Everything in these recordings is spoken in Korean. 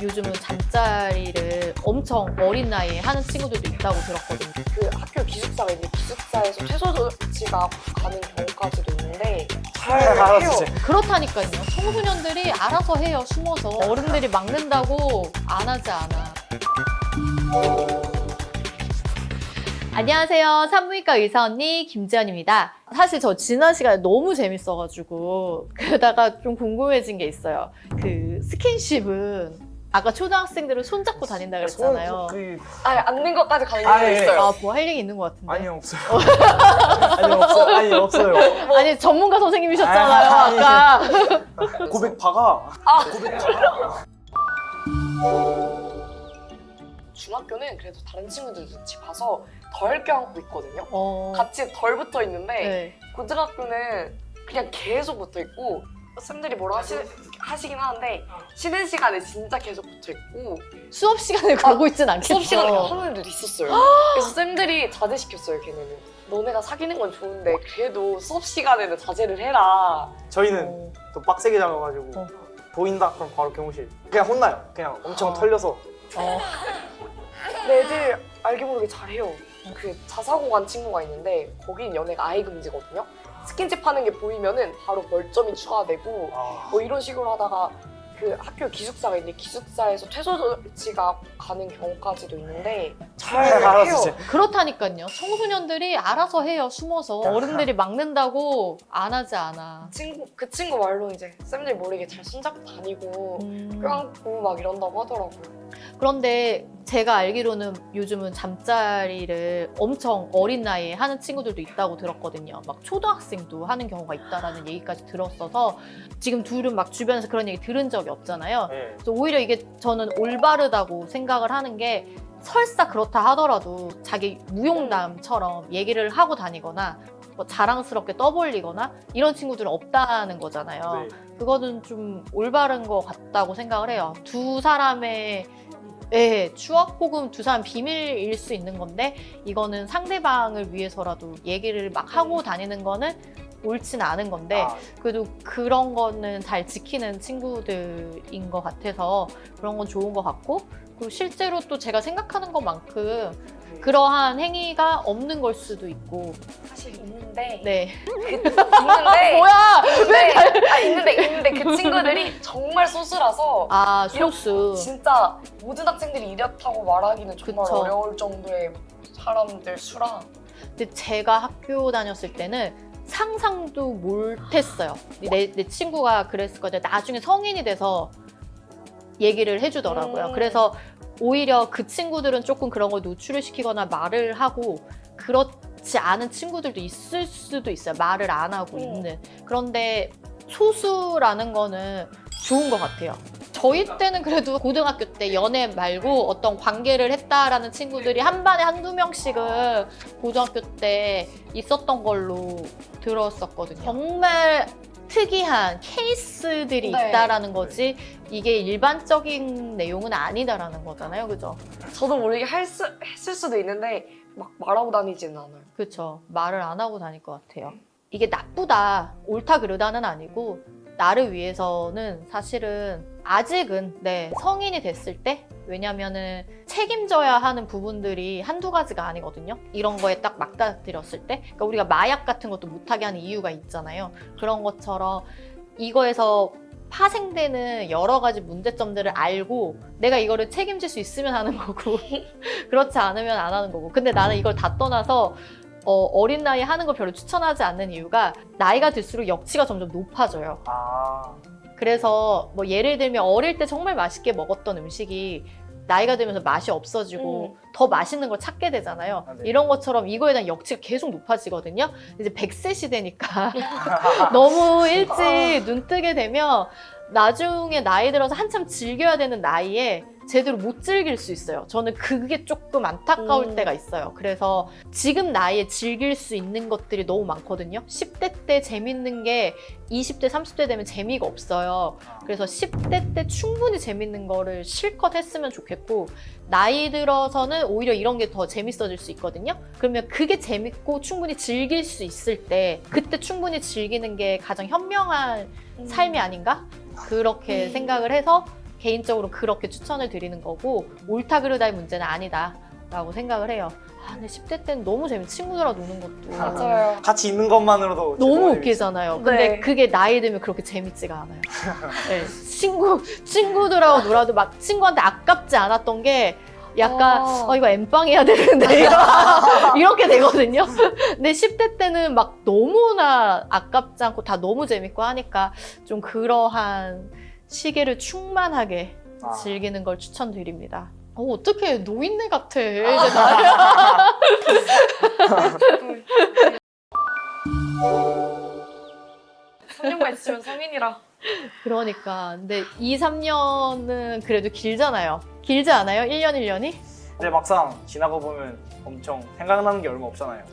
요즘은 잠자리를 엄청 어린 나이에 하는 친구들도 있다고 들었거든요. 그 학교 기숙사가 있는데 기숙사에서 최소 조치가 가는 경우까지도 있는데 잘 해요. 그렇다니까요. 청소년들이 알아서 해요, 숨어서. 어른들이 막는다고 안 하지 않아. 안녕하세요. 산부인과 의사 언니 김지연입니다. 사실 저 지난 시간에 너무 재밌어가지고 그러다가 좀 궁금해진 게 있어요. 그 스킨십은 아까 초등학생들은 손잡고 다닌다 그랬잖아요. 아니 앉는 것까지 가는 아, 경우도 예. 있어요. 아, 뭐 할 얘기 있는 것 같은데. 아니요, 없어요. 아니, 없어요. 아니, 없어요. 아니, 전문가 선생님이셨잖아요, 아니, 아까. 고백파가. 중학교는 그래도 다른 친구들 눈치 봐서 덜 껴안고 있거든요. 어, 같이 덜 붙어 있는데 네. 고등학교는 그냥 계속 붙어 있고 쌤들이 뭐라 하시긴 하는데 쉬는 시간에 진짜 계속 붙어 있고 수업 시간에 그러고 있진 않겠죠. 수업 시간에 하는 애들도 있었어요. 그래서 쌤들이 자제시켰어요, 걔네는. 너네가 사귀는 건 좋은데 그래도 수업 시간에는 자제를 해라. 저희는 어. 또 빡세게 잡아가지고 어. 보인다 그럼 바로 교무실. 그냥 혼나요. 그냥 엄청 털려서. 어. 근데 애들 알게 모르게 잘해요. 그 자사고 간 친구가 있는데 거긴 연애가 아예 금지거든요. 스킨십 하는 게 보이면은 바로 벌점이 추가되고 뭐 이런 식으로 하다가 그 학교 기숙사가 있는데 기숙사에서 최소 조치가 가는 경우까지도 있는데 잘 해요. 그렇다니까요. 청소년들이 알아서 해요, 숨어서. 어른들이 막는다고 안 하지 않아. 그 친구 말로 이제 쌤들 모르게 잘 손잡고 다니고 껴안고 막 이런다고 하더라고요. 그런데 제가 알기로는 요즘은 잠자리를 엄청 어린 나이에 하는 친구들도 있다고 들었거든요. 막 초등학생도 하는 경우가 있다라는 얘기까지 들었어서 지금 둘은 막 주변에서 그런 얘기 들은 적이 없잖아요. 네. 그래서 오히려 이게 저는 올바르다고 생각을 하는 게 설사 그렇다 하더라도 자기 무용담처럼 얘기를 하고 다니거나 뭐 자랑스럽게 떠벌리거나 이런 친구들은 없다는 거잖아요. 네. 그거는 좀 올바른 것 같다고 생각을 해요. 두 사람의 추억 혹은 두 사람 비밀일 수 있는 건데 이거는 상대방을 위해서라도 얘기를 막 하고 다니는 거는 옳지는 않은 건데 그래도 그런 거는 잘 지키는 친구들인 것 같아서 그런 건 좋은 것 같고 그리고 실제로 또 제가 생각하는 것만큼 그러한 행위가 없는 걸 수도 있고 사실 있는데 네. 있는데 뭐야 있는데 그 친구들이 정말 소수라서 아 소수 진짜 모든 학생들이 이렇다고 말하기는 정말 그쵸. 어려울 정도의 사람들 수라. 근데 제가 학교 다녔을 때는 상상도 못했어요. 내 친구가 그랬었거든요. 나중에 성인이 돼서 얘기를 해주더라고요. 그래서 오히려 그 친구들은 조금 그런 걸 노출을 시키거나 말을 하고 그렇지 않은 친구들도 있을 수도 있어요. 말을 안 하고 있는. 그런데 소수라는 거는 좋은 것 같아요. 저희 때는 그래도 고등학교 때 연애 말고 어떤 관계를 했다라는 친구들이 한 반에 한두 명씩은 고등학교 때 있었던 걸로 들었었거든요. 정말 특이한 케이스들이 네. 있다라는 거지 이게 일반적인 내용은 아니다라는 거잖아요. 그죠? 저도 모르게 했을 수도 있는데 막 말하고 다니지는 않아요. 그렇죠. 말을 안 하고 다닐 것 같아요. 이게 나쁘다, 옳다 그르다는 아니고 나를 위해서는 사실은 아직은 성인이 됐을 때 왜냐면은 책임져야 하는 부분들이 한두 가지가 아니거든요. 이런 거에 딱 맞닥뜨렸을 때 그러니까 우리가 마약 같은 것도 못하게 하는 이유가 있잖아요. 그런 것처럼 이거에서 파생되는 여러 가지 문제점들을 알고 내가 이거를 책임질 수 있으면 하는 거고 그렇지 않으면 안 하는 거고 근데 나는 이걸 다 떠나서 어린 나이에 하는 걸 별로 추천하지 않는 이유가 나이가 들수록 역치가 점점 높아져요. 그래서 뭐 예를 들면 어릴 때 정말 맛있게 먹었던 음식이 나이가 들면서 맛이 없어지고 더 맛있는 걸 찾게 되잖아요. 네. 이런 것처럼 이거에 대한 역치가 계속 높아지거든요. 이제 100세 시대니까 너무 일찍 눈 뜨게 되면 나중에 나이 들어서 한참 즐겨야 되는 나이에 제대로 못 즐길 수 있어요. 저는 그게 조금 안타까울 때가 있어요. 그래서 지금 나이에 즐길 수 있는 것들이 너무 많거든요. 10대 때 재밌는 게 20대, 30대 되면 재미가 없어요. 그래서 10대 때 충분히 재밌는 거를 실컷 했으면 좋겠고 나이 들어서는 오히려 이런 게 더 재밌어질 수 있거든요. 그러면 그게 재밌고 충분히 즐길 수 있을 때 그때 충분히 즐기는 게 가장 현명한 삶이 아닌가? 그렇게 생각을 해서 개인적으로 그렇게 추천을 드리는 거고 옳다 그르다의 문제는 아니다라고 생각을 해요. 근데 10대 때는 너무 재밌 친구들하고 노는 것도 맞아요. 같이 있는 것만으로도 너무 즐거움이 웃기잖아요. 근데 네. 그게 나이 들면 그렇게 재밌지가 않아요. 네, 친구들하고 놀아도 막 친구한테 아깝지 않았던 게 약간 이거 엠빵 해야 되는데 이렇게 되거든요. 근데 10대 때는 막 너무나 아깝지 않고 다 너무 재밌고 하니까 좀 그러한 시기를 충만하게 즐기는 걸 추천드립니다. 어떡해 노인네 같아. 이제 나. 3년만 있으면 성인이라. 그러니까 근데 2, 3년은 그래도 길잖아요. 길지 않아요? 1년 1년이? 근데 막상 지나고 보면 엄청 생각나는 게 얼마 없잖아요.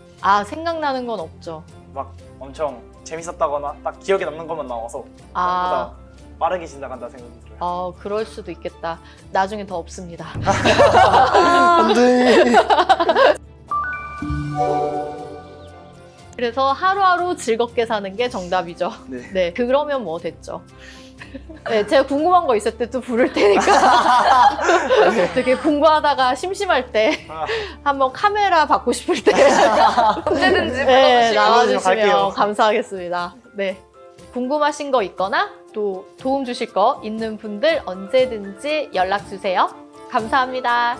생각나는 건 없죠. 막 엄청 재밌었다거나 딱 기억에 남는 것만 나와서 아, 생각보다 빠르게 지나간다 생각이 들어요. 그럴 수도 있겠다. 나중에 더 없습니다. 안돼. 그래서 하루하루 즐겁게 사는 게 정답이죠. 네. 네, 그러면 뭐 됐죠. 네, 제가 궁금한 거 있을 때 또 부를 테니까 되게 공부하다가 심심할 때 한번 카메라 받고 싶을 때 언제든지 네, 불러주시면. 나와주시면 갈게요. 감사하겠습니다. 네, 궁금하신 거 있거나 또 도움 주실 거 있는 분들 언제든지 연락 주세요. 감사합니다.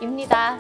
입니다.